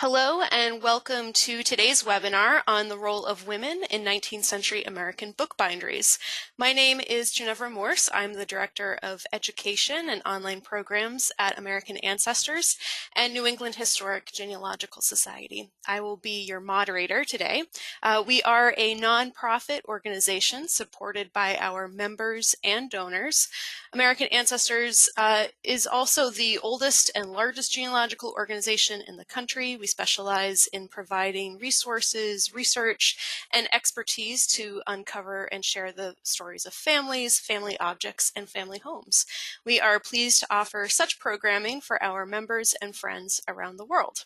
Hello and welcome to today's webinar on the role of women in 19th century American bookbinderies. My name is Ginevra Morse. I'm the Director of Education and Online Programs at American Ancestors and New England Historic Genealogical Society. I will be your moderator today. We are a nonprofit organization supported by our members and donors. American Ancestors is also the oldest and largest genealogical organization in the country. We specialize in providing resources, research, and expertise to uncover and share the stories of families, family objects, and family homes. We are pleased to offer such programming for our members and friends around the world.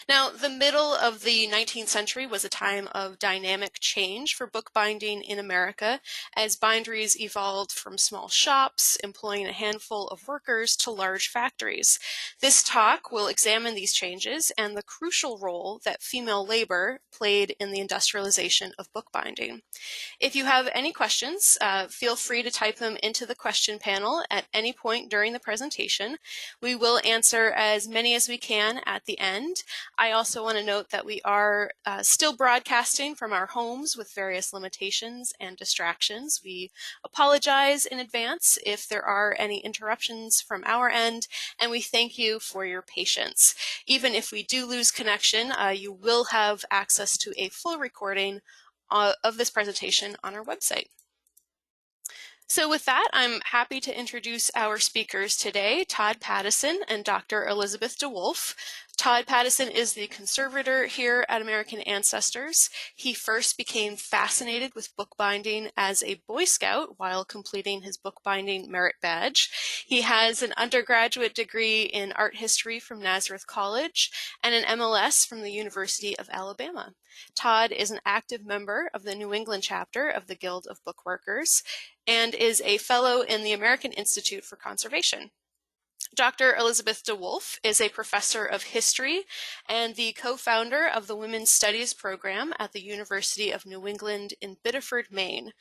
Now, the middle of the 19th century was a time of dynamic change for bookbinding in America as binderies evolved from small shops employing a handful of workers to large factories. This talk will examine these changes and the crucial role that female labor played in the industrialization of bookbinding. If you have any questions, feel free to type them into the question panel at any point during the presentation. We will answer as many as we can at the end. I also want to note that we are still broadcasting from our homes with various limitations and distractions. We apologize in advance if there are any interruptions from our end, and we thank you for your patience. Even if we do lose connection, you will have access to a full recording of this presentation on our website. So with that, I'm happy to introduce our speakers today, Todd Pattison and Dr. Elizabeth DeWolfe. Todd Pattison is the conservator here at American Ancestors. He first became fascinated with bookbinding as a Boy Scout while completing his bookbinding merit badge. He has an undergraduate degree in art history from Nazareth College and an MLS from the University of Alabama. Todd is an active member of the New England chapter of the Guild of Bookworkers and is a fellow in the American Institute for Conservation. Dr. Elizabeth DeWolfe is a professor of history and the co-founder of the Women's Studies program at the University of New England in Biddeford, Maine.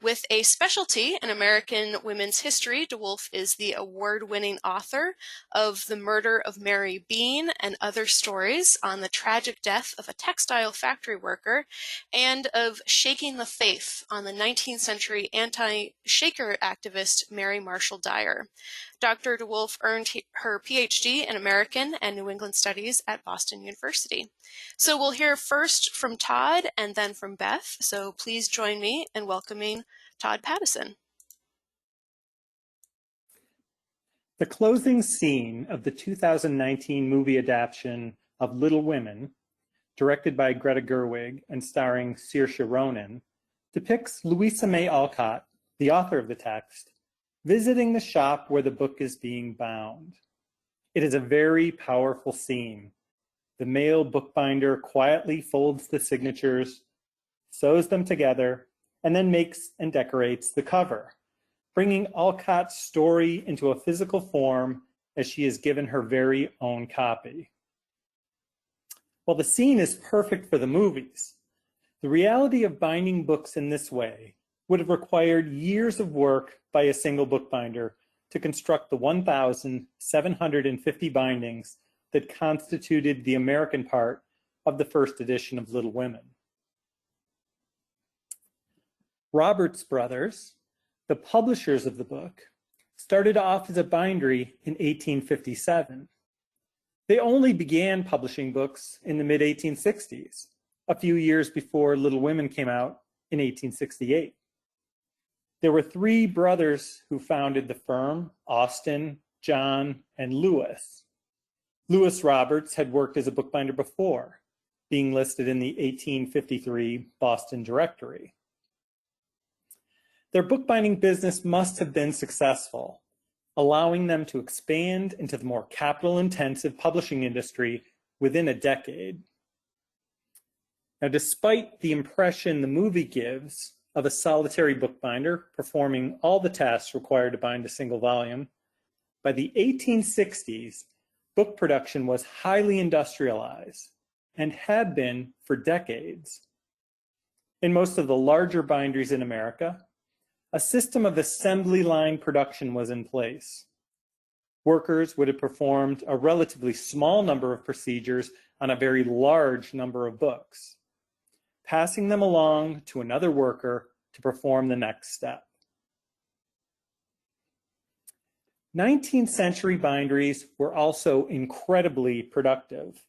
With a specialty in American women's history, DeWolfe is the award-winning author of The Murder of Mary Bean and Other Stories on the Tragic Death of a Textile Factory Worker and of Shaking the Faith on the 19th century anti-Shaker activist Mary Marshall Dyer. Dr. DeWolfe earned her PhD in American and New England Studies at Boston University. So we'll hear first from Todd and then from Beth. So please join me in welcoming Todd Pattison. The closing scene of the 2019 movie adaptation of Little Women, directed by Greta Gerwig and starring Saoirse Ronan, depicts Louisa May Alcott, the author of the text, visiting the shop where the book is being bound. It is a very powerful scene. The male bookbinder quietly folds the signatures, sews them together, and then makes and decorates the cover, bringing Alcott's story into a physical form as she is given her very own copy. While the scene is perfect for the movies, the reality of binding books in this way would have required years of work by a single bookbinder to construct the 1,750 bindings that constituted the American part of the first edition of Little Women. Roberts Brothers, the publishers of the book, started off as a bindery in 1857. They only began publishing books in the mid-1860s, a few years before Little Women came out in 1868. There were three brothers who founded the firm, Austin, John, and Lewis. Lewis Roberts had worked as a bookbinder before, being listed in the 1853 Boston Directory. Their bookbinding business must have been successful, allowing them to expand into the more capital-intensive publishing industry within a decade. Now, despite the impression the movie gives of a solitary bookbinder performing all the tasks required to bind a single volume, by the 1860s, book production was highly industrialized and had been for decades. In most of the larger binderies in America, a system of assembly line production was in place. Workers would have performed a relatively small number of procedures on a very large number of books, passing them along to another worker to perform the next step. 19th century binderies were also incredibly productive.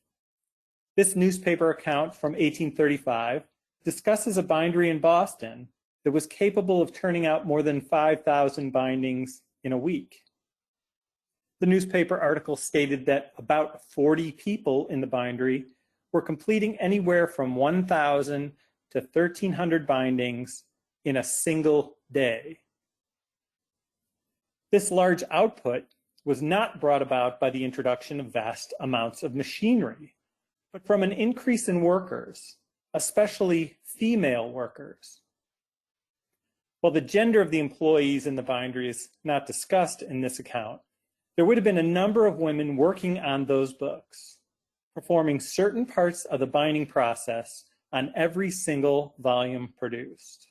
This newspaper account from 1835 discusses a bindery in Boston that was capable of turning out more than 5,000 bindings in a week. The newspaper article stated that about 40 people in the bindery were completing anywhere from 1,000 to 1,300 bindings in a single day. This large output was not brought about by the introduction of vast amounts of machinery, but from an increase in workers, especially female workers. While the gender of the employees in the bindery is not discussed in this account, there would have been a number of women working on those books, performing certain parts of the binding process on every single volume produced.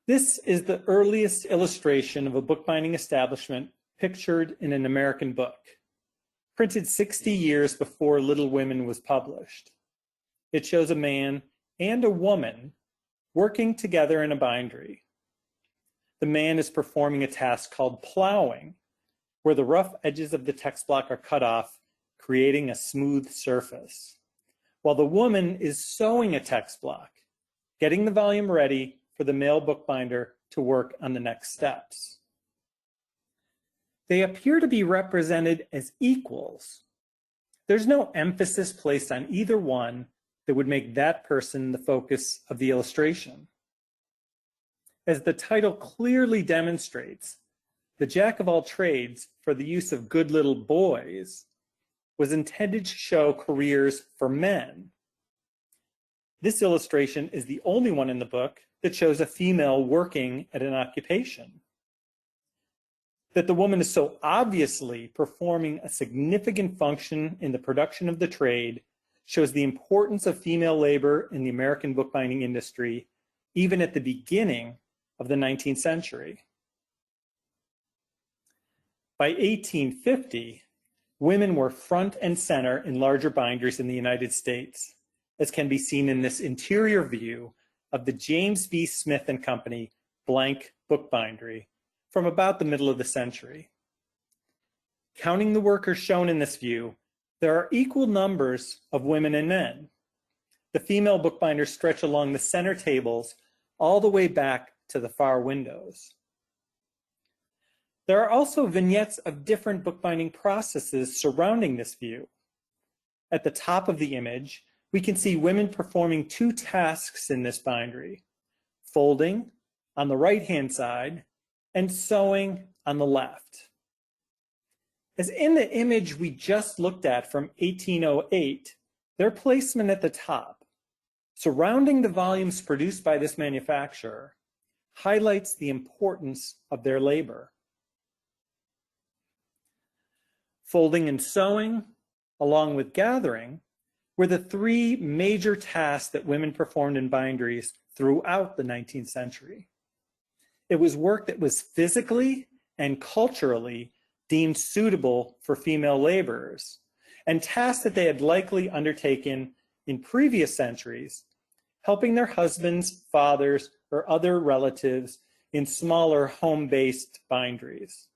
This is the earliest illustration of a bookbinding establishment pictured in an American book, printed 60 years before Little Women was published. It shows a man and a woman working together in a bindery. The man is performing a task called plowing, where the rough edges of the text block are cut off, creating a smooth surface, while the woman is sewing a text block, getting the volume ready for the male bookbinder to work on the next steps. They appear to be represented as equals. There's no emphasis placed on either one that would make that person the focus of the illustration. As the title clearly demonstrates, the jack of all trades for the use of good little boys was intended to show careers for men. This illustration is the only one in the book that shows a female working at an occupation. That the woman is so obviously performing a significant function in the production of the trade shows the importance of female labor in the American bookbinding industry, even at the beginning of the 19th century. By 1850, women were front and center in larger binderies in the United States, as can be seen in this interior view of the James B. Smith and Company blank bookbindery from about the middle of the century. Counting the workers shown in this view, there are equal numbers of women and men. The female bookbinders stretch along the center tables all the way back to the far windows. There are also vignettes of different bookbinding processes surrounding this view. At the top of the image, we can see women performing two tasks in this bindery: folding on the right-hand side and sewing on the left. As in the image we just looked at from 1808, their placement at the top, surrounding the volumes produced by this manufacturer, highlights the importance of their labor. Folding and sewing, along with gathering, were the three major tasks that women performed in binderies throughout the 19th century. It was work that was physically and culturally deemed suitable for female laborers, and tasks that they had likely undertaken in previous centuries, helping their husbands, fathers, or other relatives in smaller home-based binderies.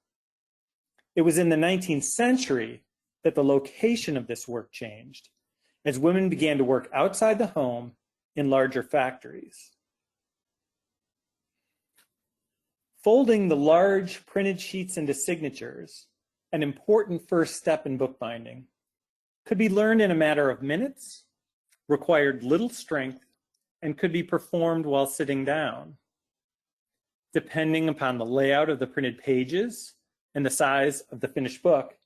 It was in the 19th century that the location of this work changed, as women began to work outside the home in larger factories. Folding the large printed sheets into signatures, an important first step in bookbinding, could be learned in a matter of minutes, required little strength, and could be performed while sitting down. Depending upon the layout of the printed pages and the size of the finished book,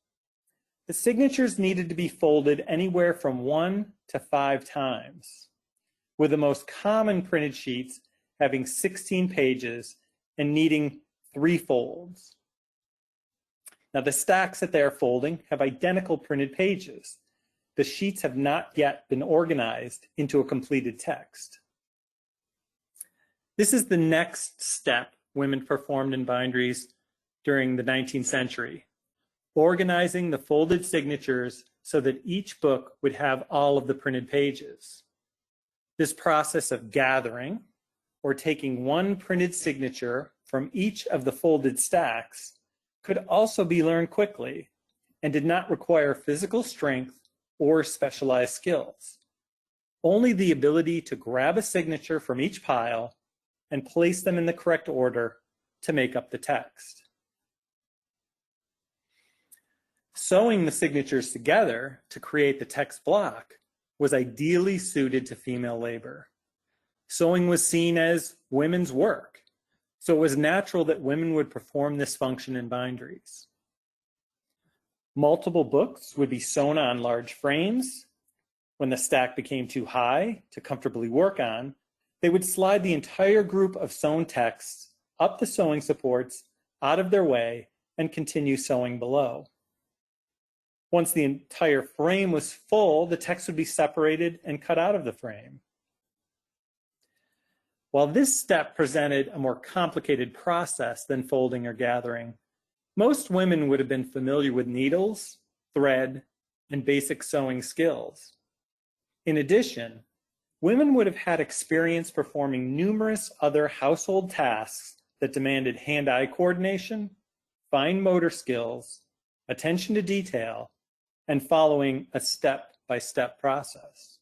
the signatures needed to be folded anywhere from 1 to 5 times, with the most common printed sheets having 16 pages and needing 3 folds. Now, the stacks that they are folding have identical printed pages. The sheets have not yet been organized into a completed text. This is the next step women performed in binderies during the 19th century: organizing the folded signatures so that each book would have all of the printed pages. This process of gathering, or taking one printed signature from each of the folded stacks, could also be learned quickly and did not require physical strength or specialized skills. Only the ability to grab a signature from each pile and place them in the correct order to make up the text. Sewing the signatures together to create the text block was ideally suited to female labor. Sewing was seen as women's work, so it was natural that women would perform this function in binderies. Multiple books would be sewn on large frames. When the stack became too high to comfortably work on, they would slide the entire group of sewn texts up the sewing supports, out of their way, and continue sewing below. Once the entire frame was full, the text would be separated and cut out of the frame. While this step presented a more complicated process than folding or gathering, most women would have been familiar with needles, thread, and basic sewing skills. In addition, women would have had experience performing numerous other household tasks that demanded hand-eye coordination, fine motor skills, attention to detail, and following a step-by-step process.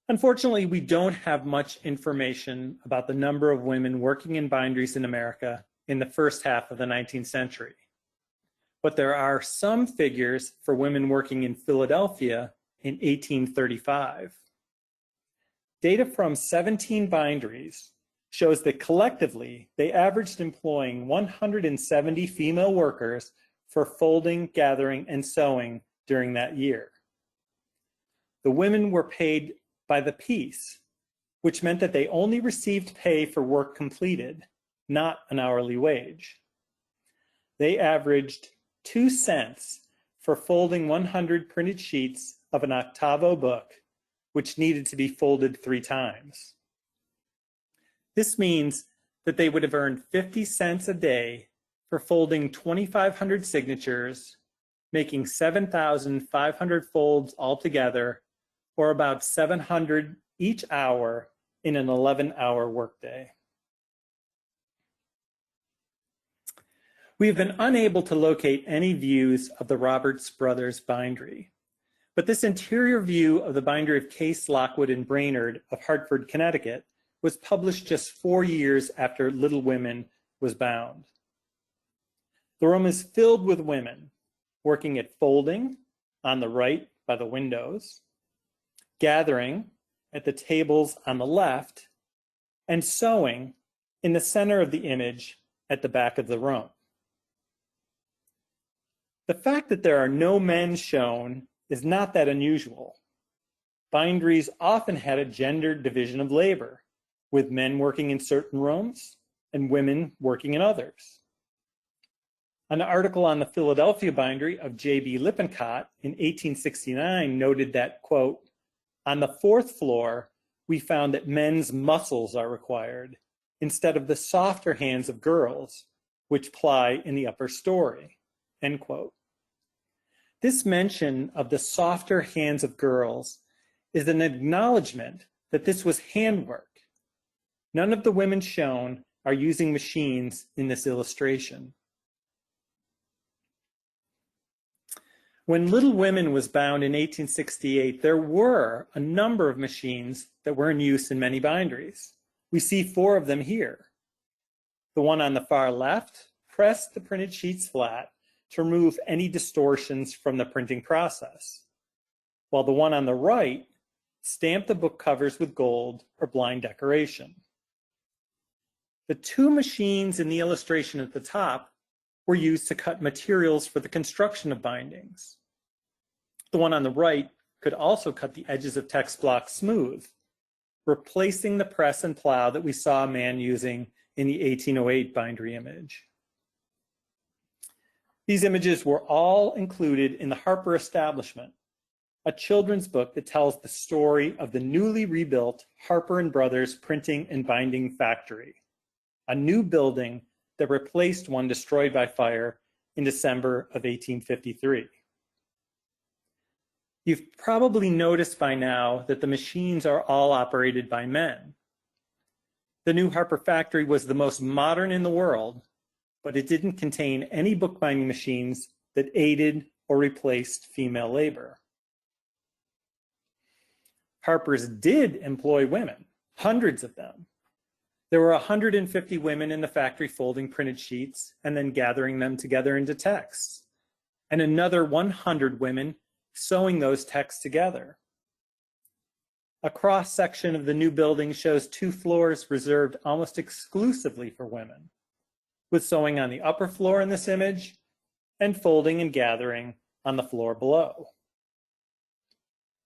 Unfortunately, we don't have much information about the number of women working in binderies in America in the first half of the 19th century. But there are some figures for women working in Philadelphia in 1835. Data from 17 binderies shows that collectively they averaged employing 170 female workers for folding, gathering, and sewing during that year. The women were paid by the piece, which meant that they only received pay for work completed, not an hourly wage. They averaged 2 cents for folding 100 printed sheets of an octavo book, which needed to be folded 3 times. This means that they would have earned 50 cents a day for folding 2,500 signatures, making 7,500 folds altogether, or about 700 each hour in an 11-hour workday. We have been unable to locate any views of the Roberts Brothers bindery, but this interior view of the bindery of Case, Lockwood, and Brainerd of Hartford, Connecticut was published just 4 years after Little Women was bound. The room is filled with women working at folding on the right by the windows, gathering at the tables on the left, and sewing in the center of the image at the back of the room. The fact that there are no men shown is not that unusual. Binderies often had a gendered division of labor, with men working in certain rooms and women working in others. An article on the Philadelphia bindery of J.B. Lippincott in 1869 noted that, quote, "On the 4th floor, we found that men's muscles are required instead of the softer hands of girls, which ply in the upper story," end quote. This mention of the softer hands of girls is an acknowledgement that this was handwork. None of the women shown are using machines in this illustration. When Little Women was bound in 1868, there were a number of machines that were in use in many binderies. We see 4 of them here. The one on the far left pressed the printed sheets flat to remove any distortions from the printing process, while the one on the right stamped the book covers with gold or blind decoration. The 2 machines in the illustration at the top were used to cut materials for the construction of bindings. The one on the right could also cut the edges of text blocks smooth, replacing the press and plow that we saw a man using in the 1808 bindery image. These images were all included in the Harper Establishment, a children's book that tells the story of the newly rebuilt Harper and Brothers Printing and Binding Factory, a new building that replaced one destroyed by fire in December of 1853. You've probably noticed by now that the machines are all operated by men. The new Harper factory was the most modern in the world, but it didn't contain any bookbinding machines that aided or replaced female labor. Harper's did employ women, hundreds of them. There were 150 women in the factory folding printed sheets and then gathering them together into texts, and another 100 women sewing those texts together. A cross-section of the new building shows 2 floors reserved almost exclusively for women, with sewing on the upper floor in this image and folding and gathering on the floor below.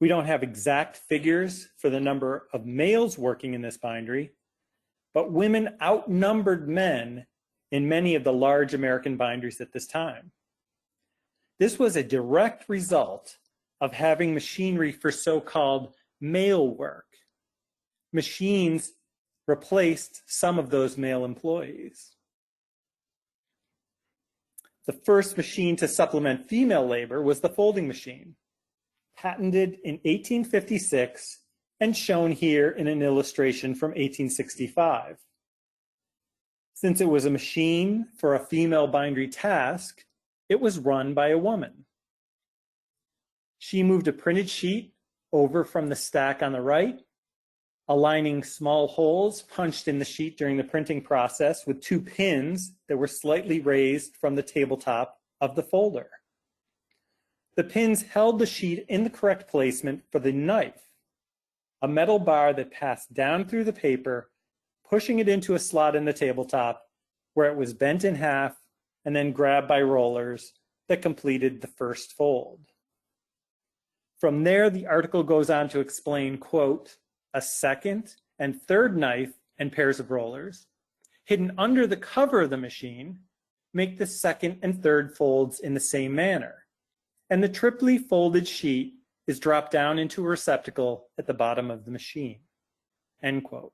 We don't have exact figures for the number of males working in this bindery, but women outnumbered men in many of the large American binderies at this time. This was a direct result of having machinery for so-called male work. Machines replaced some of those male employees. The first machine to supplement female labor was the folding machine, patented in 1856 and shown here in an illustration from 1865. Since it was a machine for a female bindery task, it was run by a woman. She moved a printed sheet over from the stack on the right, aligning small holes punched in the sheet during the printing process with 2 pins that were slightly raised from the tabletop of the folder. The pins held the sheet in the correct placement for the knife, a metal bar that passed down through the paper, pushing it into a slot in the tabletop where it was bent in half and then grabbed by rollers that completed the first fold. From there, the article goes on to explain, quote, a second and third knife and pairs of rollers, hidden under the cover of the machine, make the second and third folds in the same manner, and the triply folded sheet is dropped down into a receptacle at the bottom of the machine, end quote.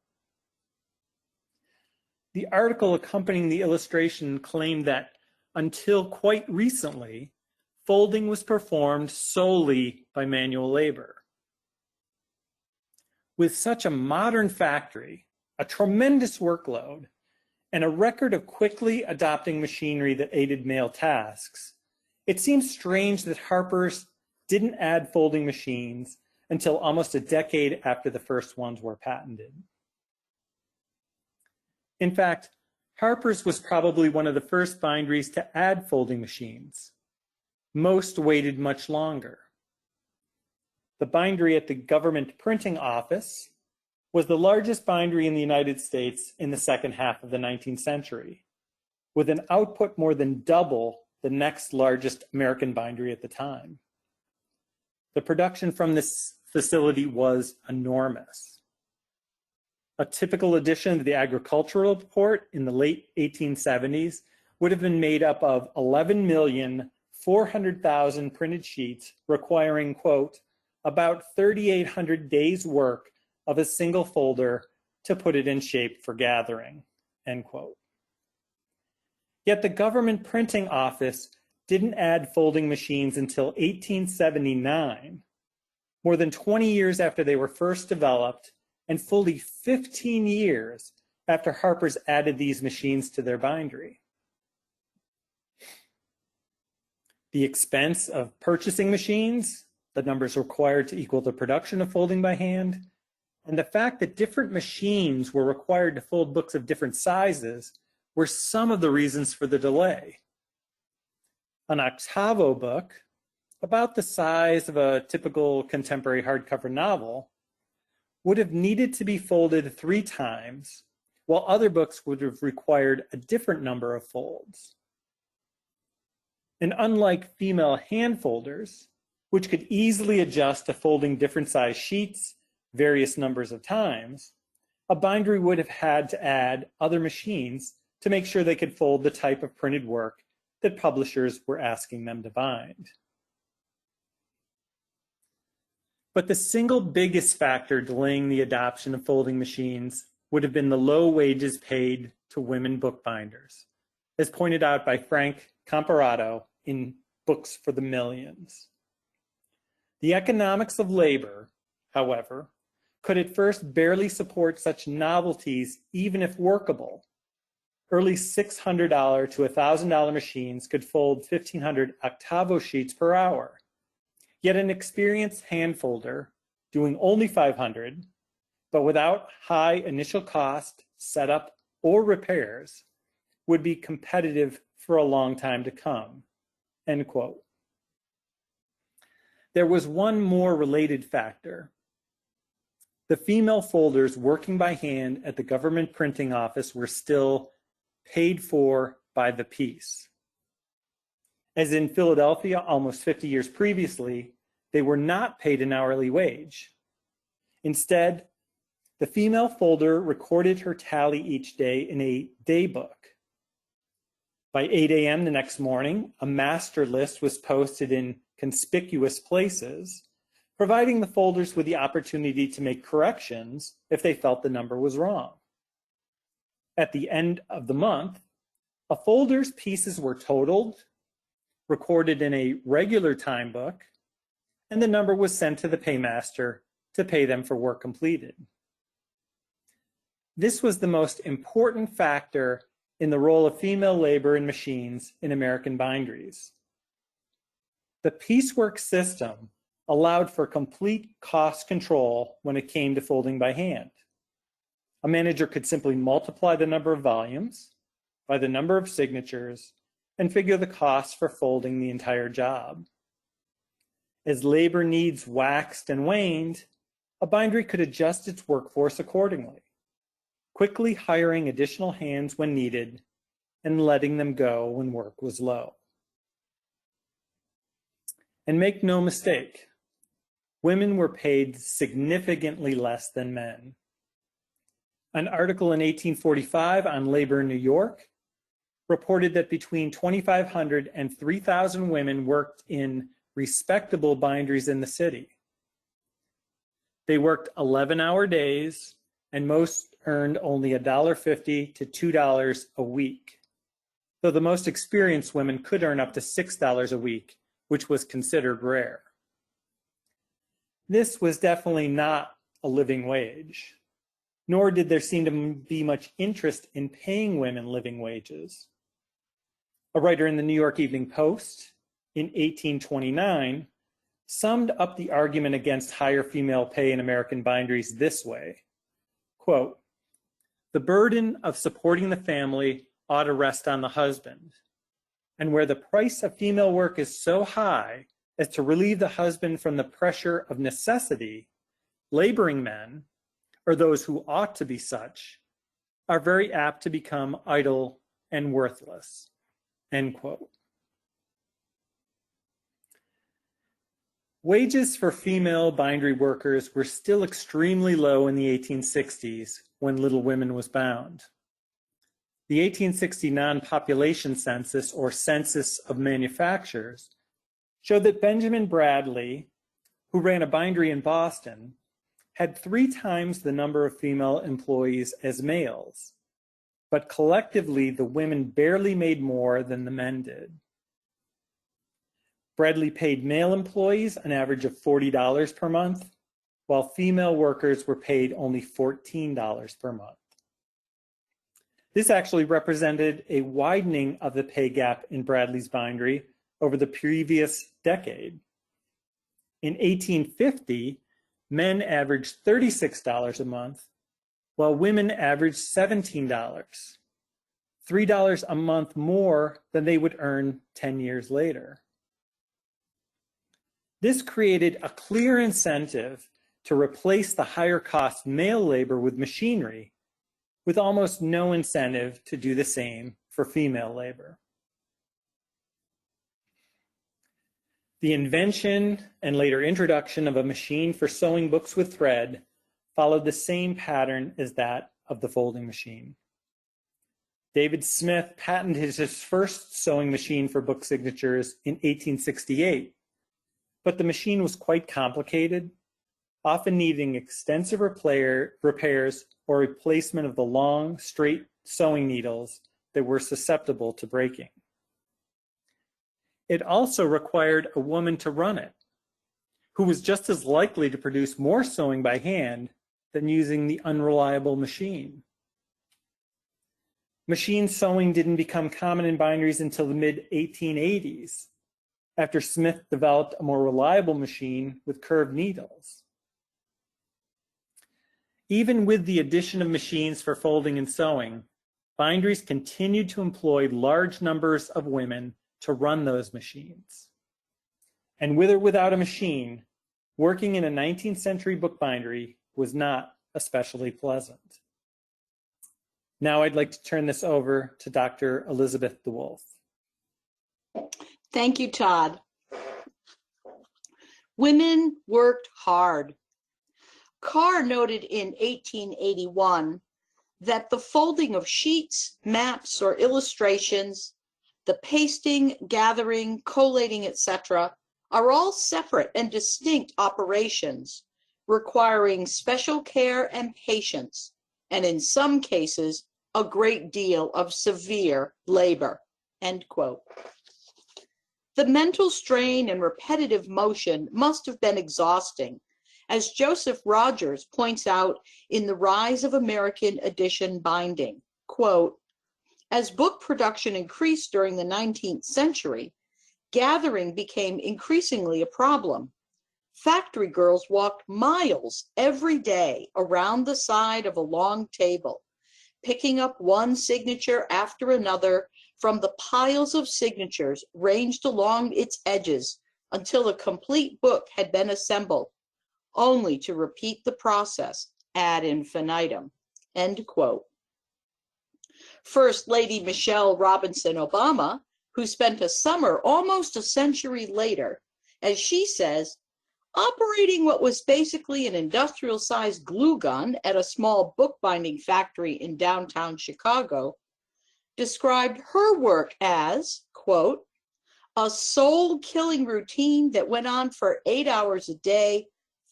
The article accompanying the illustration claimed that until quite recently, folding was performed solely by manual labor. With such a modern factory, a tremendous workload, and a record of quickly adopting machinery that aided male tasks, it seems strange that Harper's didn't add folding machines until almost a decade after the first ones were patented. In fact, Harper's was probably one of the first binderies to add folding machines. Most waited much longer. The bindery at the government printing office was the largest bindery in the United States in the second half of the 19th century, with an output more than double the next largest American bindery at the time. The production from this facility was enormous. A typical edition of the agricultural report in the late 1870s would have been made up of 11,400,000 printed sheets requiring, quote, about 3,800 days work of a single folder to put it in shape for gathering, end quote. Yet the government printing office didn't add folding machines until 1879, more than 20 years after they were first developed and fully 15 years after Harper's added these machines to their bindery. The expense of purchasing machines, the numbers required to equal the production of folding by hand, and the fact that different machines were required to fold books of different sizes were some of the reasons for the delay. An octavo book, about the size of a typical contemporary hardcover novel, would have needed to be folded 3 times, while other books would have required a different number of folds. And unlike female hand folders, which could easily adjust to folding different size sheets various numbers of times, a bindery would have had to add other machines to make sure they could fold the type of printed work that publishers were asking them to bind. But the single biggest factor delaying the adoption of folding machines would have been the low wages paid to women bookbinders, as pointed out by Frank Comparato in Books for the Millions. The economics of labor, however, could at first barely support such novelties even if workable. Early $600 to $1,000 machines could fold 1,500 octavo sheets per hour. Yet an experienced hand folder doing only 500, but without high initial cost, setup, or repairs, would be competitive for a long time to come, end quote. There was one more related factor. The female folders working by hand at the government printing office were still paid for by the piece. As in Philadelphia almost 50 years previously, they were not paid an hourly wage. Instead, the female folder recorded her tally each day in a day book. By 8 a.m. the next morning, a master list was posted in conspicuous places, providing the folders with the opportunity to make corrections if they felt the number was wrong. At the end of the month, a folder's pieces were totaled, recorded in a regular time book, and the number was sent to the paymaster to pay them for work completed. This was the most important factor in the role of female labor in machines in American binderies. The piecework system allowed for complete cost control when it came to folding by hand. A manager could simply multiply the number of volumes by the number of signatures and figure the cost for folding the entire job. As labor needs waxed and waned, a bindery could adjust its workforce accordingly, quickly hiring additional hands when needed and letting them go when work was low. And make no mistake, women were paid significantly less than men. An article in 1845 on labor in New York reported that between 2,500 and 3,000 women worked in respectable binderies in the city. They worked 11-hour days, and most earned only $1.50 to $2 a week, though the most experienced women could earn up to $6 a week, which was considered rare. This was definitely not a living wage, nor did there seem to be much interest in paying women living wages. A writer in the New York Evening Post in 1829 summed up the argument against higher female pay in American binderies this way, quote, "The burden of supporting the family ought to rest on the husband, and where the price of female work is so high as to relieve the husband from the pressure of necessity, laboring men, or those who ought to be such, are very apt to become idle and worthless," end quote. Wages for female bindery workers were still extremely low in the 1860s when Little Women was bound. The 1860 non-population census, or census of manufacturers, showed that Benjamin Bradley, who ran a bindery in Boston, had 3 times the number of female employees as males, but collectively the women barely made more than the men did. Bradley paid male employees an average of $40 per month, while female workers were paid only $14 per month. This actually represented a widening of the pay gap in Bradley's bindery over the previous decade. In 1850, men averaged $36 a month, while women averaged $17, $3 a month more than they would earn 10 years later. This created a clear incentive to replace the higher cost male labor with machinery, with almost no incentive to do the same for female labor. The invention and later introduction of a machine for sewing books with thread followed the same pattern as that of the folding machine. David Smith patented his first sewing machine for book signatures in 1868, but the machine was quite complicated, often needing extensive repairs or replacement of the long, straight sewing needles that were susceptible to breaking. It also required a woman to run it, who was just as likely to produce more sewing by hand than using the unreliable machine. Machine sewing didn't become common in binderies until the mid-1880s, after Smith developed a more reliable machine with curved needles. Even with the addition of machines for folding and sewing, binderies continued to employ large numbers of women to run those machines. And with or without a machine, working in a 19th century bookbindery was not especially pleasant. Now I'd like to turn this over to Dr. Elizabeth DeWolfe. Thank you, Todd. Women worked hard. Carr noted in 1881 that the folding of sheets, maps, or illustrations, the pasting, gathering, collating, etc., are all separate and distinct operations requiring special care and patience, and in some cases, a great deal of severe labor, end quote. The mental strain and repetitive motion must have been exhausting, as Joseph Rogers points out in The Rise of American Edition Binding, quote, as book production increased during the 19th century, gathering became increasingly a problem. Factory girls walked miles every day around the side of a long table, picking up one signature after another from the piles of signatures ranged along its edges until a complete book had been assembled, only to repeat the process ad infinitum, end quote. First Lady Michelle Robinson Obama, who spent a summer almost a century later, as she says, operating what was basically an industrial-sized glue gun at a small bookbinding factory in downtown Chicago, described her work as, quote, a soul-killing routine that went on for 8 hours a day,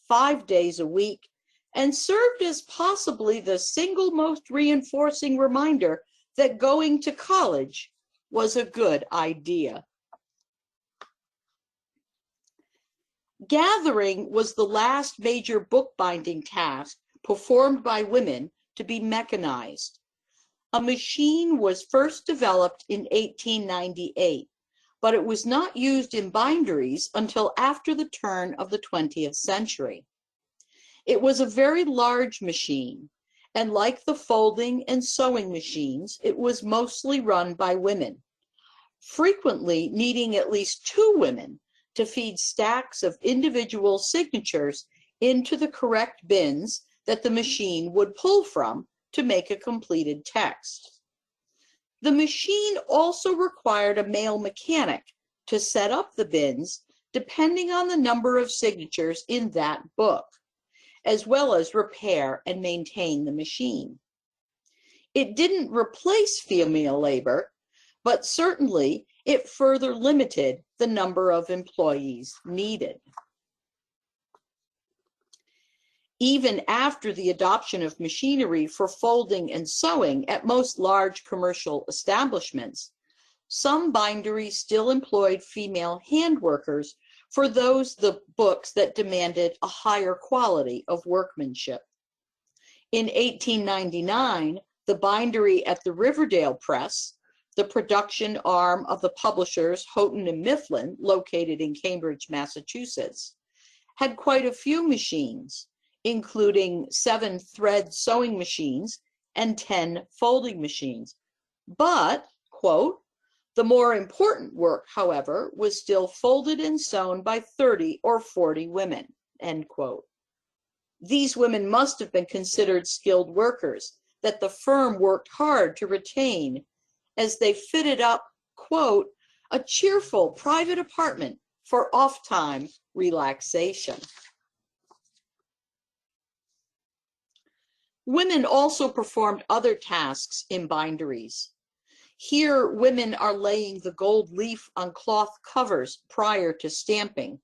5 days a week, and served as possibly the single most reinforcing reminder that going to college was a good idea. Gathering was the last major bookbinding task performed by women to be mechanized. A machine was first developed in 1898, but it was not used in binderies until after the turn of the 20th century. It was a very large machine, and like the folding and sewing machines, it was mostly run by women, frequently needing at least 2 women to feed stacks of individual signatures into the correct bins that the machine would pull from to make a completed text. The machine also required a male mechanic to set up the bins depending on the number of signatures in that book, as well as repair and maintain the machine. It didn't replace female labor, but certainly it further limited the number of employees needed. Even after the adoption of machinery for folding and sewing at most large commercial establishments, some binderies still employed female hand workers for the books that demanded a higher quality of workmanship. In 1899, the bindery at the Riverdale Press, the production arm of the publishers Houghton and Mifflin, located in Cambridge, Massachusetts, had quite a few machines, including 7 thread sewing machines and 10 folding machines. But, quote, the more important work, however, was still folded and sewn by 30 or 40 women, end quote. These women must have been considered skilled workers that the firm worked hard to retain as they fitted up, quote, a cheerful private apartment for off-time relaxation. Women also performed other tasks in binderies. Here, women are laying the gold leaf on cloth covers prior to stamping.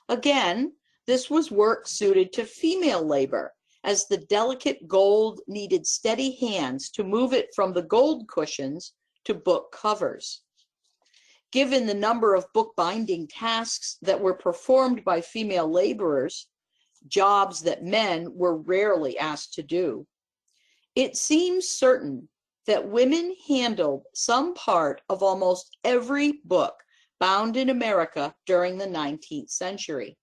Again, this was work suited to female labor, as the delicate gold needed steady hands to move it from the gold cushions to book covers. Given the number of bookbinding tasks that were performed by female laborers, jobs that men were rarely asked to do, it seems certain that women handled some part of almost every book bound in America during the 19th century.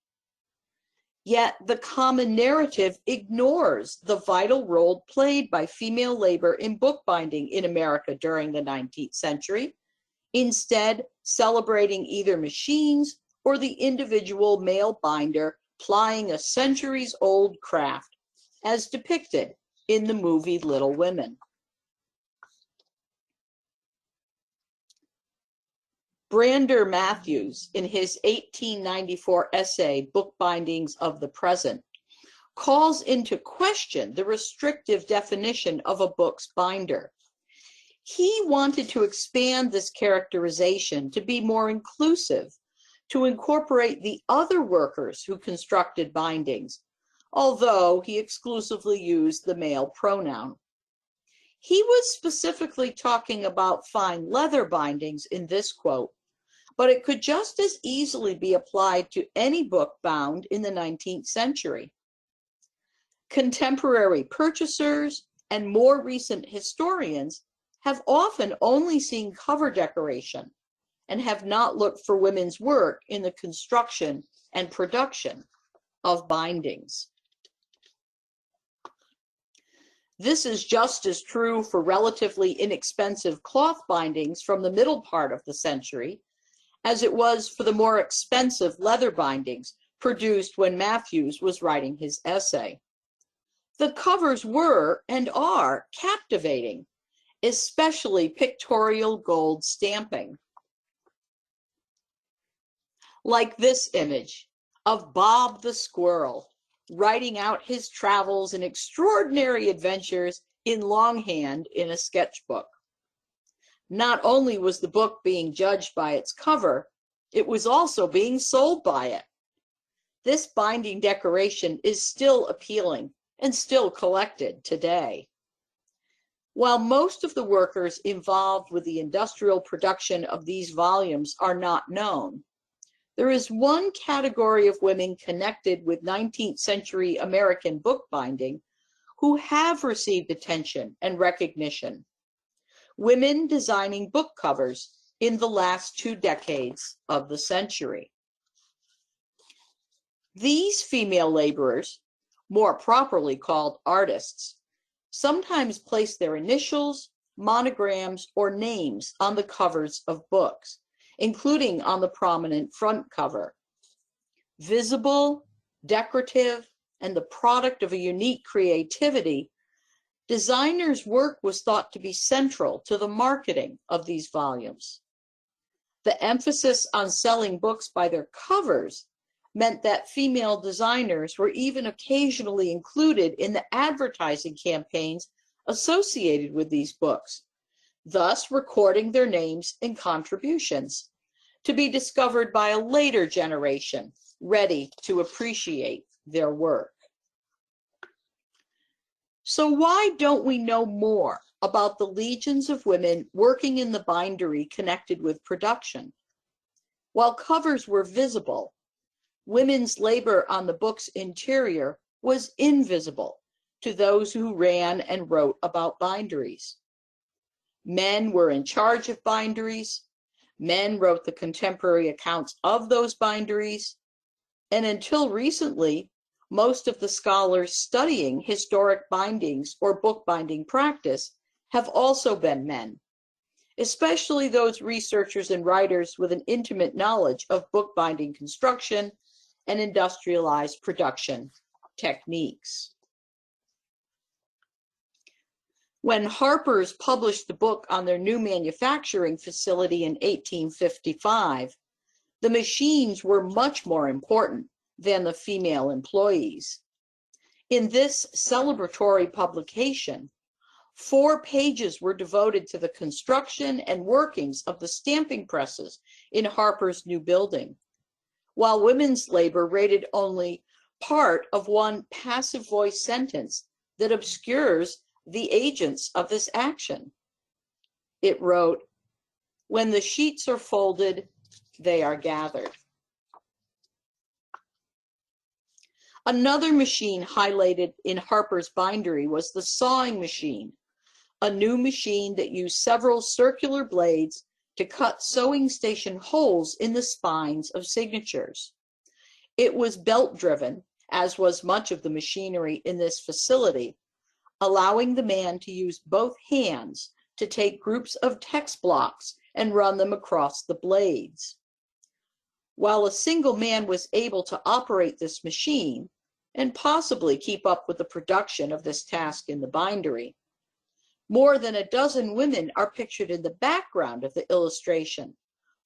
Yet the common narrative ignores the vital role played by female labor in bookbinding in America during the 19th century, instead celebrating either machines or the individual male binder plying a centuries-old craft, as depicted in the movie Little Women. Brander Matthews, in his 1894 essay, Bookbindings of the Present, calls into question the restrictive definition of a book's binder. He wanted to expand this characterization to be more inclusive, to incorporate the other workers who constructed bindings, although he exclusively used the male pronoun. He was specifically talking about fine leather bindings in this quote, but it could just as easily be applied to any book bound in the 19th century. Contemporary purchasers and more recent historians have often only seen cover decoration and have not looked for women's work in the construction and production of bindings. This is just as true for relatively inexpensive cloth bindings from the middle part of the century as it was for the more expensive leather bindings produced when Matthews was writing his essay. The covers were and are captivating, especially pictorial gold stamping. Like this image of Bob the Squirrel writing out his travels and extraordinary adventures in longhand in a sketchbook. Not only was the book being judged by its cover, it was also being sold by it. This binding decoration is still appealing and still collected today. While most of the workers involved with the industrial production of these volumes are not known, there is one category of women connected with 19th century American bookbinding who have received attention and recognition: women designing book covers in the last 2 decades of the century. These female laborers, more properly called artists, sometimes place their initials, monograms, or names on the covers of books, including on the prominent front cover. Visible, decorative, and the product of a unique creativity, designers' work was thought to be central to the marketing of these volumes. The emphasis on selling books by their covers meant that female designers were even occasionally included in the advertising campaigns associated with these books, thus recording their names and contributions, to be discovered by a later generation ready to appreciate their work. So why don't we know more about the legions of women working in the bindery connected with production? While covers were visible, women's labor on the book's interior was invisible to those who ran and wrote about binderies. Men were in charge of binderies, men wrote the contemporary accounts of those binderies, and until recently, most of the scholars studying historic bindings or bookbinding practice have also been men, especially those researchers and writers with an intimate knowledge of bookbinding construction and industrialized production techniques. When Harper's published the book on their new manufacturing facility in 1855, the machines were much more important than the female employees. In this celebratory publication, 4 pages were devoted to the construction and workings of the stamping presses in Harper's new building, while women's labor rated only part of one passive voice sentence that obscures the agents of this action. It wrote, When the sheets are folded, they are gathered. Another machine highlighted in Harper's bindery was the sawing machine, a new machine that used several circular blades to cut sewing station holes in the spines of signatures. It was belt-driven, as was much of the machinery in this facility, allowing the man to use both hands to take groups of text blocks and run them across the blades. While a single man was able to operate this machine and possibly keep up with the production of this task in the bindery, more than a dozen women are pictured in the background of the illustration,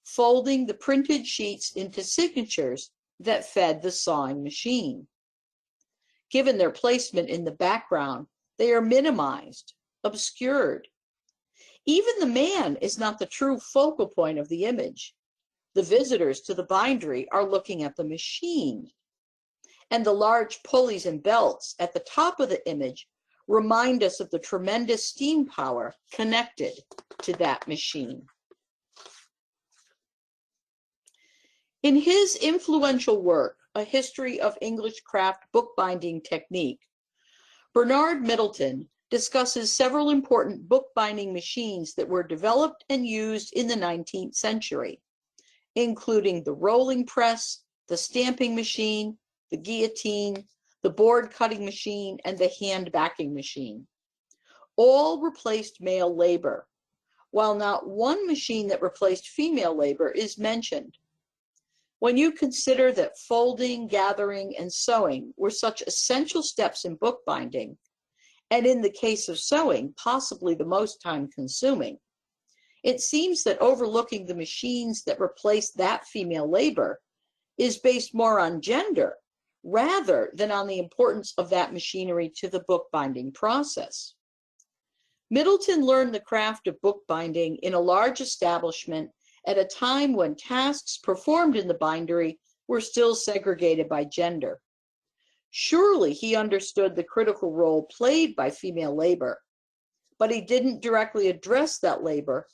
folding the printed sheets into signatures that fed the sawing machine. Given their placement in the background, they are minimized, obscured. Even the man is not the true focal point of the image. The visitors to the bindery are looking at the machine, and the large pulleys and belts at the top of the image remind us of the tremendous steam power connected to that machine. In his influential work, A History of English Craft Bookbinding Technique, Bernard Middleton discusses several important bookbinding machines that were developed and used in the 19th century, including the rolling press, the stamping machine, the guillotine, the board cutting machine, and the hand backing machine. All replaced male labor, while not one machine that replaced female labor is mentioned. When you consider that folding, gathering, and sewing were such essential steps in bookbinding, and in the case of sewing, possibly the most time-consuming, it seems that overlooking the machines that replaced that female labor is based more on gender rather than on the importance of that machinery to the bookbinding process. Middleton learned the craft of bookbinding in a large establishment at a time when tasks performed in the bindery were still segregated by gender. Surely he understood the critical role played by female labor, but he didn't directly address that labor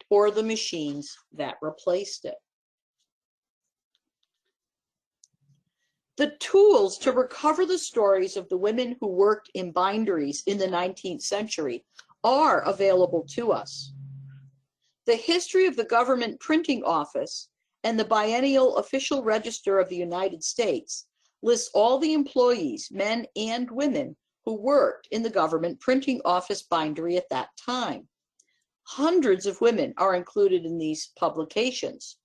or the machines that replaced it. The tools to recover the stories of the women who worked in binderies in the 19th century are available to us. The history of the Government Printing Office and the Biennial Official Register of the United States lists all the employees, men and women, who worked in the Government Printing Office bindery at that time. Hundreds of women are included in these publications.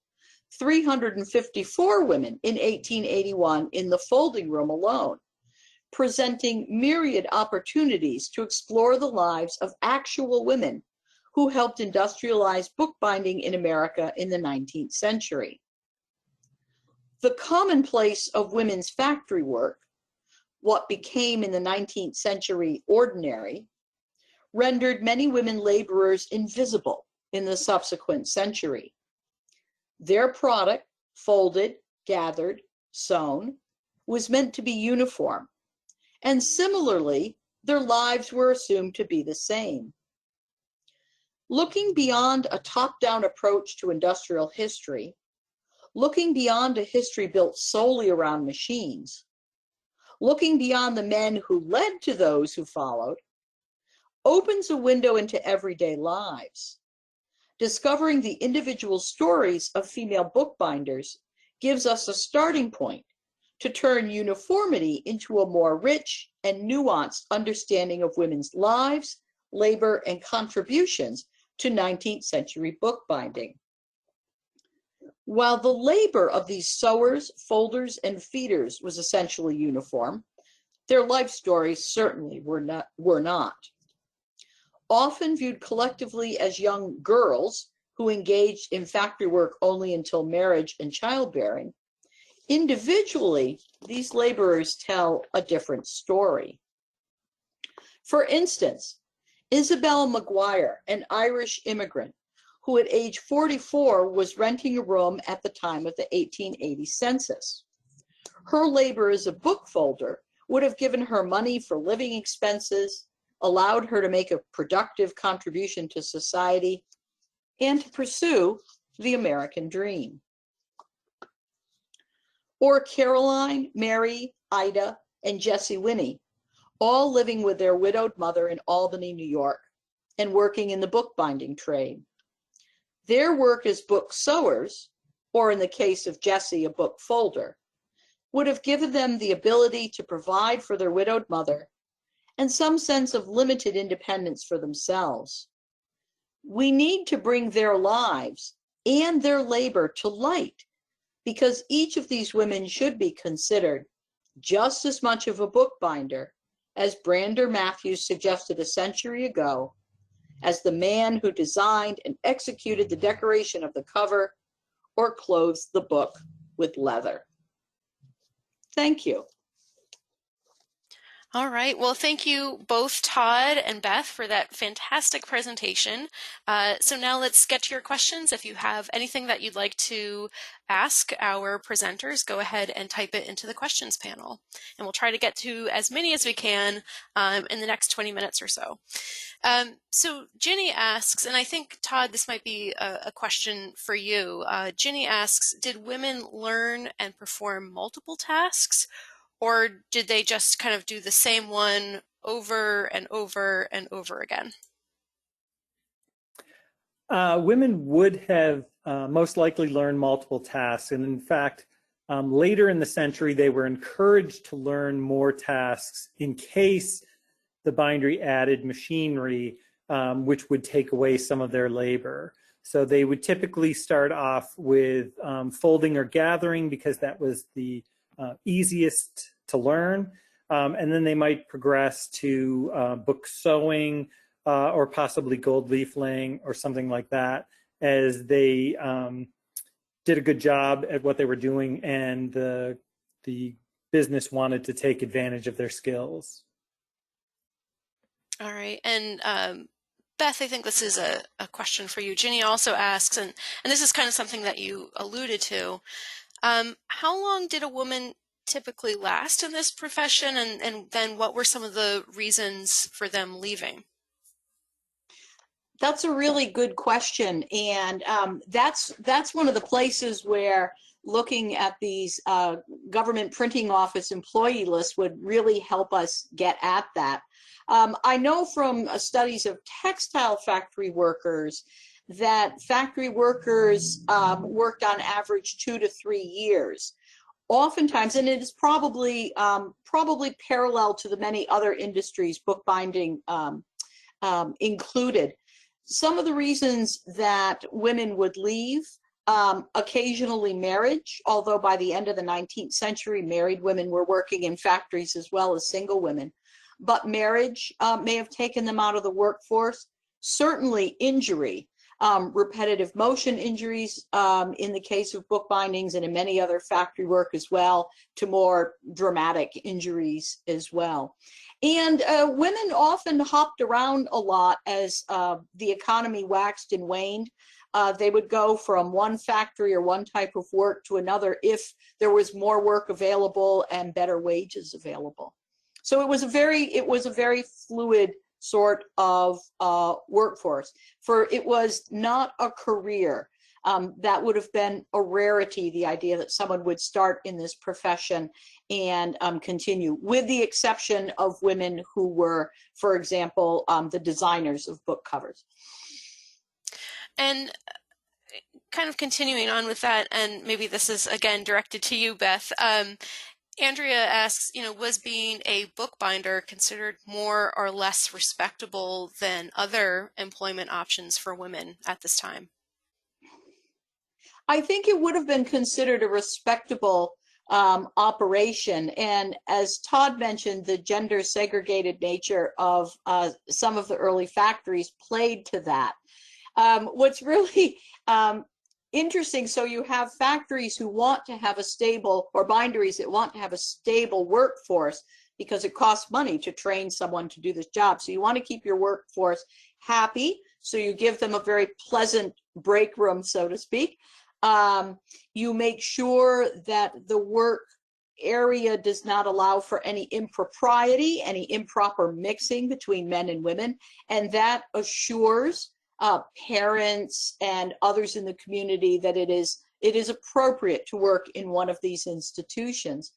354 women in 1881 in the folding room alone, presenting myriad opportunities to explore the lives of actual women who helped industrialize bookbinding in America in the 19th century. The commonplace of women's factory work, what became in the 19th century ordinary, rendered many women laborers invisible in the subsequent century. Their product, folded, gathered, sewn, was meant to be uniform, and similarly, their lives were assumed to be the same. Looking beyond a top-down approach to industrial history, looking beyond a history built solely around machines, looking beyond the men who led to those who followed, opens a window into everyday lives. Discovering the individual stories of female bookbinders gives us a starting point to turn uniformity into a more rich and nuanced understanding of women's lives, labor, and contributions to 19th century bookbinding. While the labor of these sewers, folders, and feeders was essentially uniform, their life stories certainly were not. Often viewed collectively as young girls who engaged in factory work only until marriage and childbearing, individually, these laborers tell a different story. For instance, Isabel McGuire, an Irish immigrant who at age 44 was renting a room at the time of the 1880 census. Her labor as a book folder would have given her money for living expenses, allowed her to make a productive contribution to society, and to pursue the American dream. Or Caroline, Mary, Ida, and Jessie Winnie, all living with their widowed mother in Albany, New York, and working in the bookbinding trade. Their work as book sewers, or in the case of Jessie, a book folder, would have given them the ability to provide for their widowed mother and some sense of limited independence for themselves. We need to bring their lives and their labor to light, because each of these women should be considered just as much of a bookbinder, as Brander Matthews suggested a century ago, as the man who designed and executed the decoration of the cover or clothes the book with leather. Thank you. All right. Well, thank you both, Todd and Beth, for that fantastic presentation. So now let's get to your questions. If you have anything that you'd like to ask our presenters, go ahead and type it into the questions panel. And we'll try to get to as many as we can in the next 20 minutes or so. So Ginny asks, and I think, Todd, this might be a question for you. Ginny asks, did women learn and perform multiple tasks, or did they just kind of do the same one over and over and over again? Women would have most likely learned multiple tasks. And in fact, later in the century, they were encouraged to learn more tasks in case the bindery added machinery, which would take away some of their labor. So they would typically start off with folding or gathering, because that was the easiest to learn, and then they might progress to book sewing or possibly gold leaf laying or something like that, as they did a good job at what they were doing and the business wanted to take advantage of their skills. All right. And Beth, I think this is a question for you. Ginny also asks, and this is kind of something that you alluded to, how long did a woman typically last in this profession, and then what were some of the reasons for them leaving? That's a really good question, and that's one of the places where looking at these government printing office employee lists would really help us get at that. I know from studies of textile factory workers that factory workers worked on average 2 to 3 years. Oftentimes, and it is probably parallel to the many other industries, bookbinding included. Some of the reasons that women would leave, occasionally marriage, although by the end of the 19th century, married women were working in factories as well as single women. But marriage may have taken them out of the workforce. Certainly injury. Repetitive motion injuries in the case of bookbindings, and in many other factory work as well, to more dramatic injuries as well. And women often hopped around a lot as the economy waxed and waned. They would go from one factory or one type of work to another if there was more work available and better wages available. So it was a very fluid sort of workforce. For it was not a career. That would have been a rarity, the idea that someone would start in this profession and continue, with the exception of women who were, for example, the designers of book covers. And kind of continuing on with that, and maybe this is again directed to you, Beth. Andrea asks, was being a bookbinder considered more or less respectable than other employment options for women at this time? I think it would have been considered a respectable operation. And as Todd mentioned, the gender segregated nature of some of the early factories played to that. What's really interesting, so you have factories who want to have a stable, or binderies that want to have a stable workforce, because it costs money to train someone to do this job. So you want to keep your workforce happy, so you give them a very pleasant break room, so to speak. You make sure that the work area does not allow for any impropriety, any improper mixing between men and women, and that assures parents and others in the community that it is appropriate to work in one of these institutions.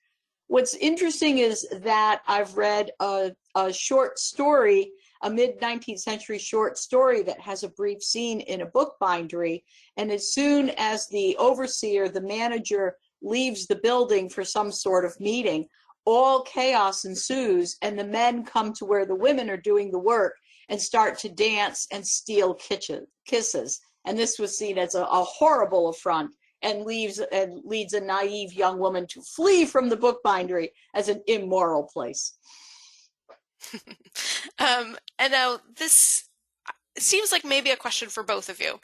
What's interesting is that I've read a short story, a mid-19th century short story that has a brief scene in a bookbindery, and as soon as the overseer, the manager, leaves the building for some sort of meeting, all chaos ensues, and the men come to where the women are doing the work and start to dance and steal kisses. And this was seen as a horrible affront, and leads a naive young woman to flee from the bookbindery as an immoral place. And now this seems like maybe a question for both of you.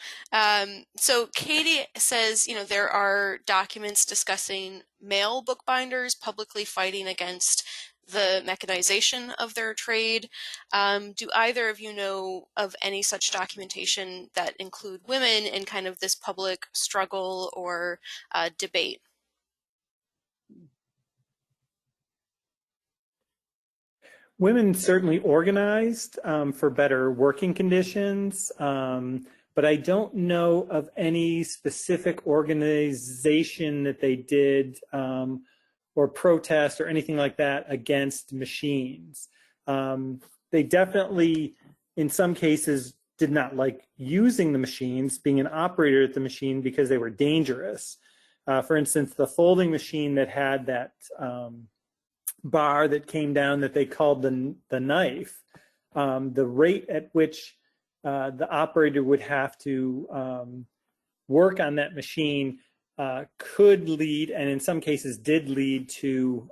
So Katie says, there are documents discussing male bookbinders publicly fighting against the mechanization of their trade. Do either of you know of any such documentation that include women in kind of this public struggle or debate? Women certainly organized for better working conditions, but I don't know of any specific organization that they did or protest or anything like that against machines. They definitely, in some cases, did not like using the machines, being an operator at the machine, because they were dangerous. For instance, the folding machine that had that bar that came down that they called the knife, the rate at which the operator would have to work on that machine could lead, and in some cases did lead, to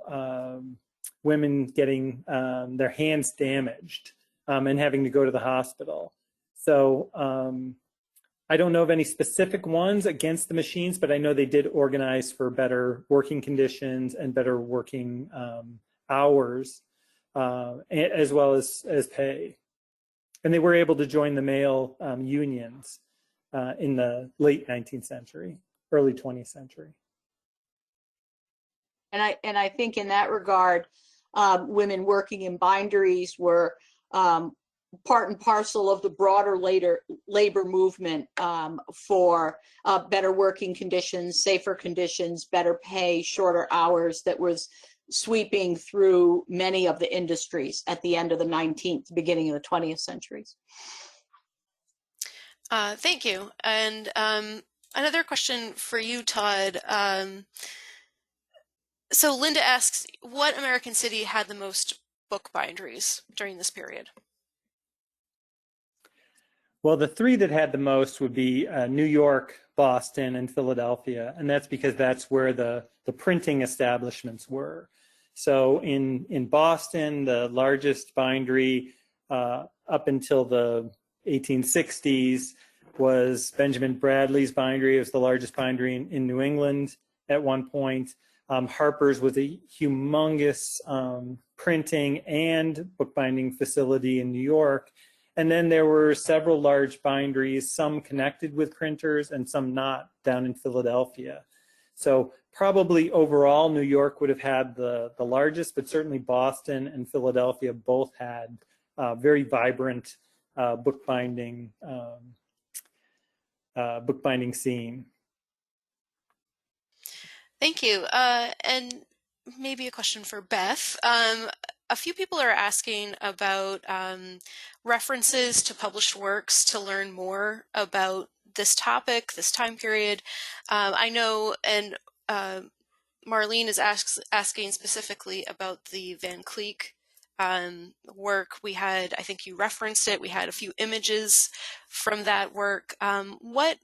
women getting their hands damaged and having to go to the hospital. So I don't know of any specific ones against the machines, but I know they did organize for better working conditions and better working hours, as well as pay. And they were able to join the male unions in the late 19th century, early 20th century. And I think in that regard, women working in binderies were part and parcel of the broader labor movement for better working conditions, safer conditions, better pay, shorter hours, that was sweeping through many of the industries at the end of the 19th, beginning of the 20th centuries. Thank you. And another question for you, Todd. So Linda asks, what American city had the most bookbinderies during this period? Well, the three that had the most would be New York, Boston, and Philadelphia, and that's because that's where the printing establishments were. So in Boston, the largest bindery up until the 1860s was Benjamin Bradley's bindery. It was the largest bindery in New England at one point. Harper's was a humongous printing and bookbinding facility in New York. And then there were several large binderies, some connected with printers and some not, down in Philadelphia. So probably overall, New York would have had the largest, but certainly Boston and Philadelphia both had very vibrant bookbinding scene. Thank you. And maybe a question for Beth. A few people are asking about references to published works to learn more about this topic, this time period. I know, and Marlene is asking specifically about the Van Cleek work. We had, I think you referenced it, we had a few images from that work. What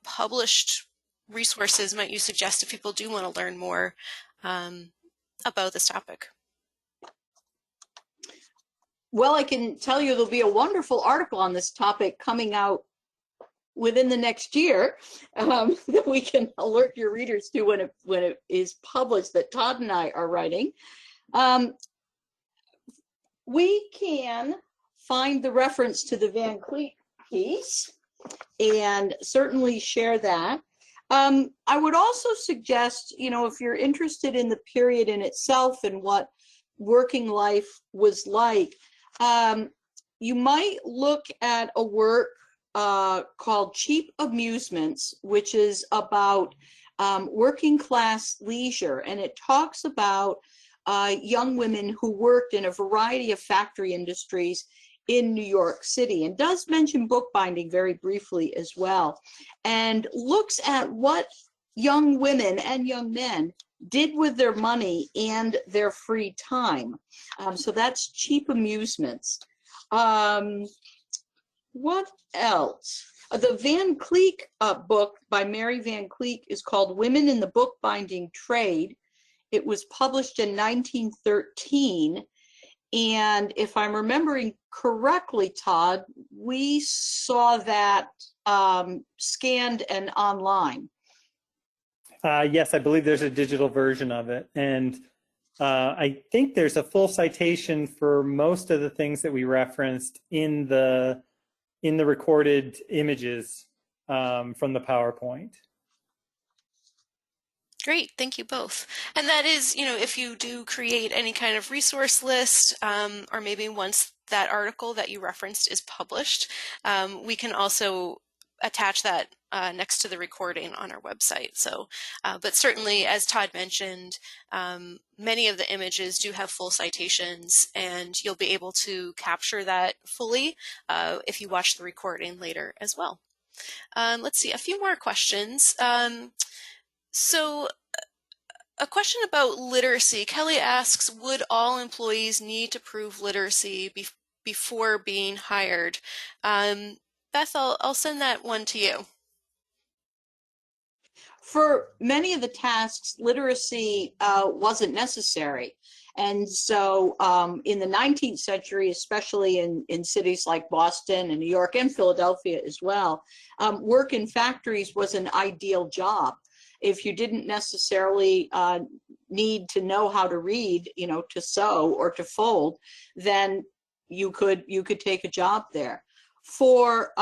published resources might you suggest if people do want to learn more about this topic? Well, I can tell you there'll be a wonderful article on this topic coming out within the next year that we can alert your readers to when it is published, that Todd and I are writing. We can find the reference to the Van Cleek piece and certainly share that. I would also suggest, if you're interested in the period in itself and what working life was like, you might look at a work called Cheap Amusements, which is about working class leisure. And it talks about young women who worked in a variety of factory industries in New York City, and does mention bookbinding very briefly as well, and looks at what young women and young men did with their money and their free time. So that's Cheap Amusements. What else? The Van Cleek book by Mary Van Cleek is called Women in the Bookbinding Trade. It was published in 1913. And if I'm remembering correctly, Todd, we saw that scanned and online. Yes, I believe there's a digital version of it. And I think there's a full citation for most of the things that we referenced in the recorded images from the PowerPoint. Great, thank you both. And that is, if you do create any kind of resource list, or maybe once that article that you referenced is published, we can also attach that next to the recording on our website. So, but certainly, as Todd mentioned, many of the images do have full citations, and you'll be able to capture that fully if you watch the recording later as well. Let's see, a few more questions. So a question about literacy. Kelly asks, would all employees need to prove literacy before being hired? Beth, I'll send that one to you. For many of the tasks, literacy wasn't necessary. And so in the 19th century, especially in cities like Boston and New York and Philadelphia as well, work in factories was an ideal job. If you didn't necessarily need to know how to read, to sew or to fold, then you could take a job there. For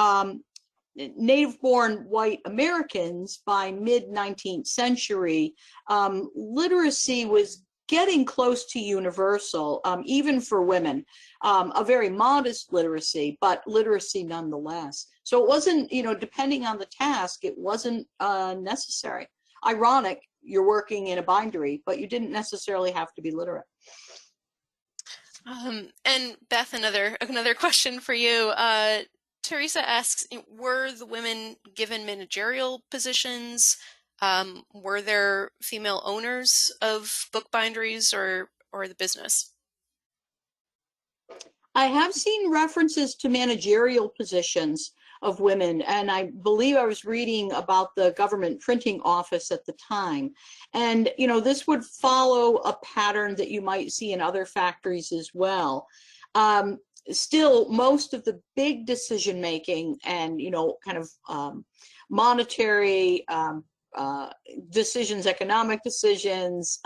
native-born white Americans, by mid-19th century, literacy was getting close to universal, even for women. A very modest literacy, but literacy nonetheless. So it wasn't, depending on the task, it wasn't necessary. Ironic, you're working in a bindery, but you didn't necessarily have to be literate. And Beth, another question for you. Teresa asks, were the women given managerial positions? Were there female owners of bookbinderies or the business? I have seen references to managerial positions of women, and I believe I was reading about the government printing office at the time. And, this would follow a pattern that you might see in other factories as well. Still, most of the big decision making and, kind of monetary decisions, economic decisions,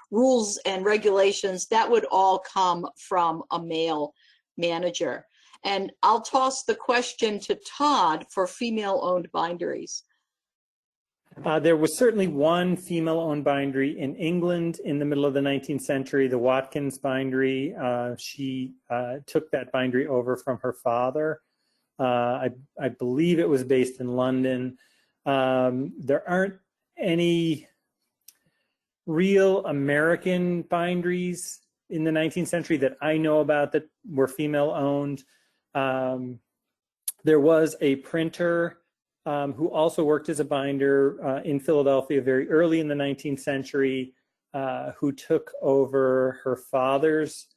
rules and regulations, that would all come from a male manager. And I'll toss the question to Todd for female-owned binderies. There was certainly one female-owned bindery in England in the middle of the 19th century, the Watkins bindery. She took that bindery over from her father. I believe it was based in London. There aren't any real American binderies in the 19th century that I know about that were female-owned. There was a printer who also worked as a binder in Philadelphia very early in the 19th century, who took over her father's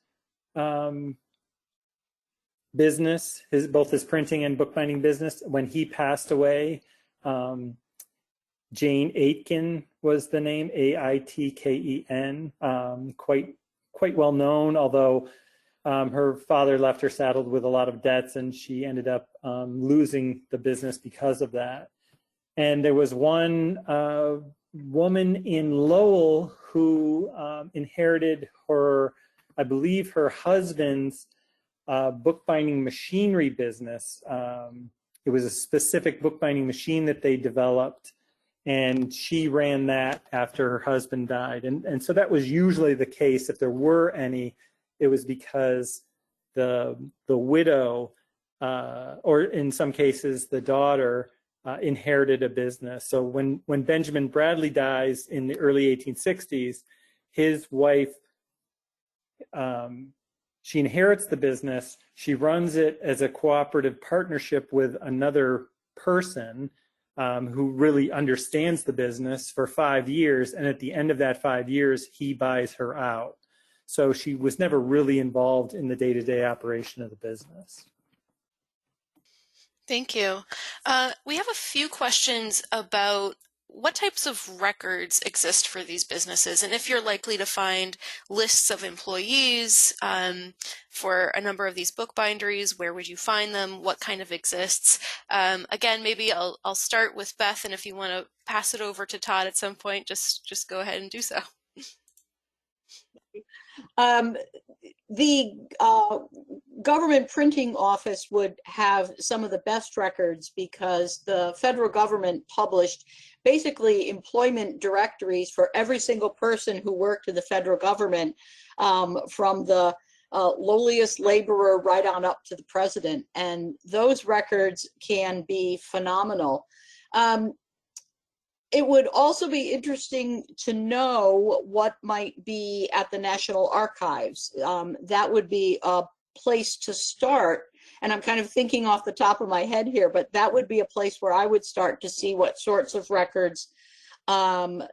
business, both his printing and bookbinding business. When he passed away, Jane Aitken was the name, A-I-T-K-E-N, quite well known, although her father left her saddled with a lot of debts, and she ended up losing the business because of that. And there was one woman in Lowell who inherited I believe her husband's bookbinding machinery business. It was a specific bookbinding machine that they developed, and she ran that after her husband died. And so that was usually the case. If there were any, it was because the widow or in some cases, the daughter inherited a business. So when Benjamin Bradley dies in the early 1860s, his wife, she inherits the business. She runs it as a cooperative partnership with another person who really understands the business for 5 years. And at the end of that 5 years, he buys her out. So she was never really involved in the day-to-day operation of the business. Thank you. We have a few questions about what types of records exist for these businesses, and if you're likely to find lists of employees for a number of these bookbinderies, where would you find them? What kind of exists? Again, maybe I'll start with Beth, and if you want to pass it over to Todd at some point, just go ahead and do so. The government printing office would have some of the best records because the federal government published basically employment directories for every single person who worked in the federal government, from the lowliest laborer right on up to the president. And those records can be phenomenal. It would also be interesting to know what might be at the National Archives. That would be a place to start. And I'm kind of thinking off the top of my head here, but that would be a place where I would start to see what sorts of records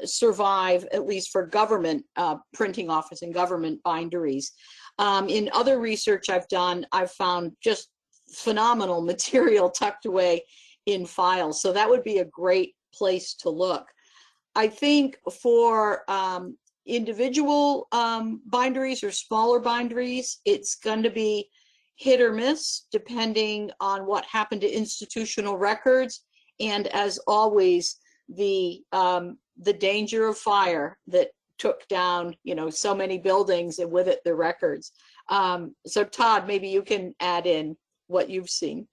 survive, at least for government printing office and government binderies. In other research I've done, I've found just phenomenal material tucked away in files. So that would be a great place to look. I think for individual binderies or smaller binderies, it's going to be hit or miss depending on what happened to institutional records, and as always, the danger of fire that took down, so many buildings and with it the records. So Todd, maybe you can add in what you've seen.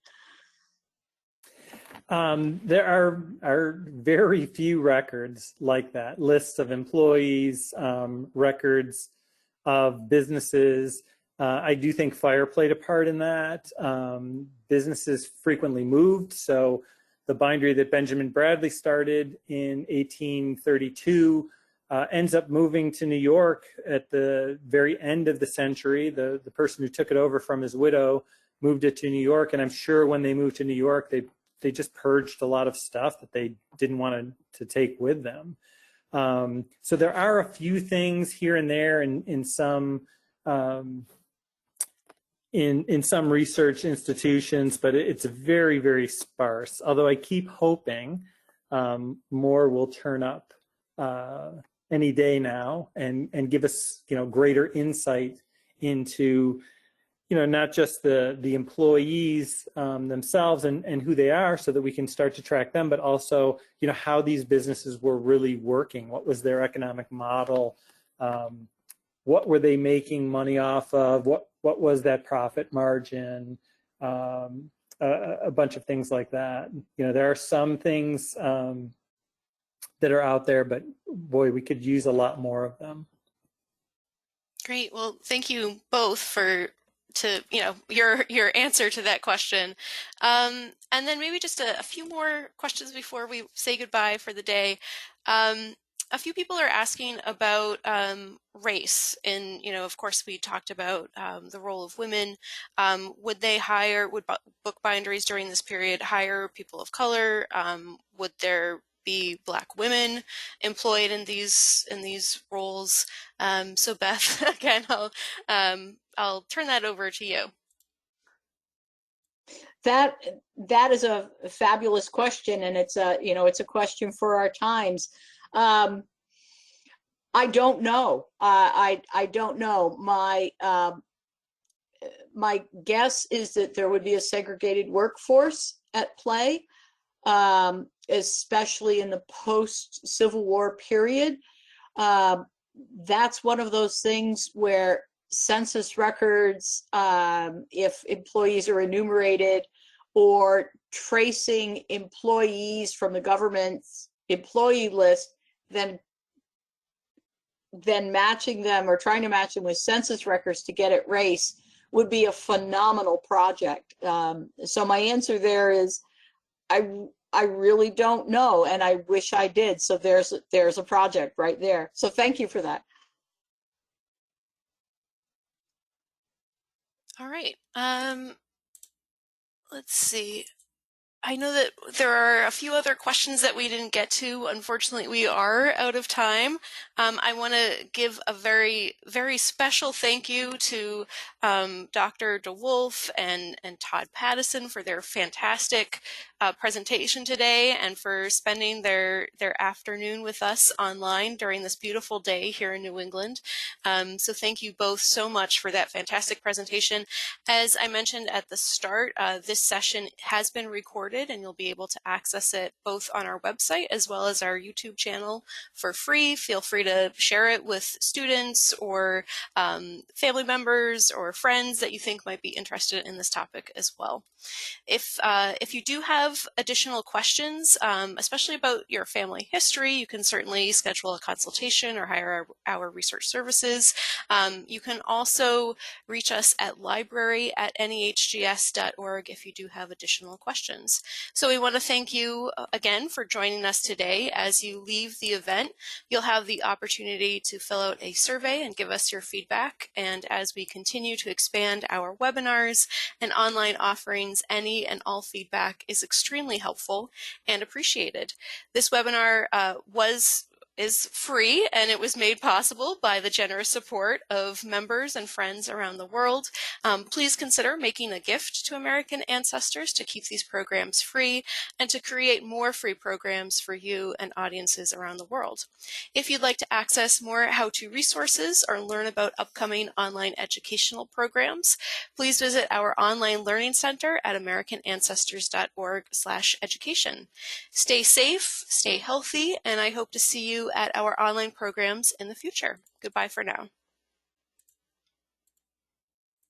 There are very few records like that, lists of employees, records of businesses. I do think fire played a part in that. Businesses frequently moved. So the bindery that Benjamin Bradley started in 1832 ends up moving to New York at the very end of the century. The person who took it over from his widow moved it to New York. And I'm sure when they moved to New York, they just purged a lot of stuff that they didn't want to take with them. So there are a few things here and there in some research institutions, but it's very, very sparse. Although I keep hoping more will turn up any day now and give us greater insight into not just the employees themselves and who they are, so that we can start to track them, but also, how these businesses were really working. What was their economic model? What were they making money off of? What was that profit margin? A bunch of things like that. There are some things that are out there, but boy, we could use a lot more of them. Great. Well, thank you both for your answer to that question. And then maybe just a few more questions before we say goodbye for the day. A few people are asking about race, and of course we talked about the role of women. Would bookbinderies during this period hire people of color? Would there be Black women employed in these roles? So Beth, again, I'll turn that over to you. That is a fabulous question, and it's a question for our times. I don't know. I don't know. My guess is that there would be a segregated workforce at play, especially in the post-Civil War period. That's one of those things where census records, if employees are enumerated, or tracing employees from the government's employee list, then matching them or trying to match them with census records to get at race would be a phenomenal project. So my answer there is I really don't know, and I wish I did. So there's a project right there. So thank you for that. All right. Let's see. I know that there are a few other questions that we didn't get to. Unfortunately, we are out of time. I want to give a very, very special thank you to Dr. DeWolfe and Todd Pattison for their fantastic presentation today and for spending their afternoon with us online during this beautiful day here in New England. So thank you both so much for that fantastic presentation. As I mentioned at the start, this session has been recorded and you'll be able to access it both on our website as well as our YouTube channel for free. Feel free to share it with students or family members or friends that you think might be interested in this topic as well. If you do have additional questions, especially about your family history, you can certainly schedule a consultation or hire our research services. You can also reach us at library@nehgs.org if you do have additional questions. So we want to thank you again for joining us today. As you leave the event, you'll have the opportunity to fill out a survey and give us your feedback. And as we continue to expand our webinars and online offerings, any and all feedback is extremely helpful and appreciated. This webinar is free, and it was made possible by the generous support of members and friends around the world. Please consider making a gift to American Ancestors to keep these programs free and to create more free programs for you and audiences around the world. If you'd like to access more how-to resources or learn about upcoming online educational programs, please visit our online learning center at americanancestors.org/education. Stay safe, stay healthy, and I hope to see you at our online programs in the future. Goodbye for now.